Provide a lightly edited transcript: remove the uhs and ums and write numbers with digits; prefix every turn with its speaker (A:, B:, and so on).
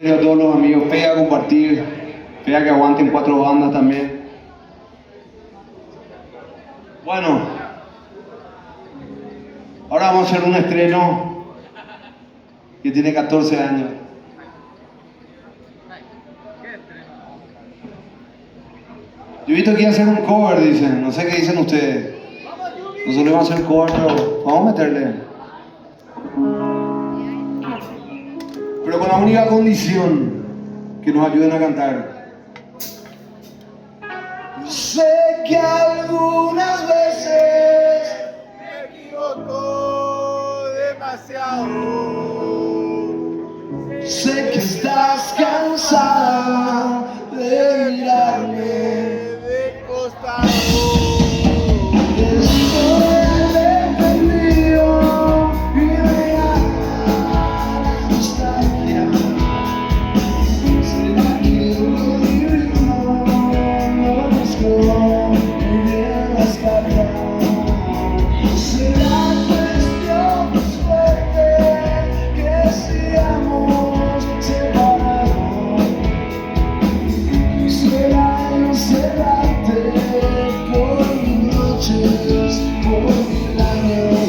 A: A todos los amigos, pega a compartir, pega que aguanten 4 bandas también. Bueno, ahora vamos a hacer un estreno que tiene 14 años. Yo he visto que iba a hacer un cover, dicen, no sé qué dicen ustedes. Nosotros vamos a hacer cover, pero vamos a meterle. Pero con la única condición que nos ayuden a cantar. Sé que algunas veces
B: me equivoco demasiado.
A: Sé que estás cansada de mirarme
B: de costado.
A: Estoy arrepentido y me gana la nostalgia. ¿Será que lo divino no buscó muy bien las cartas? ¿Será cuestión de suerte que sigamos separados? ¿Será encerrarte por mis noches, por mil años?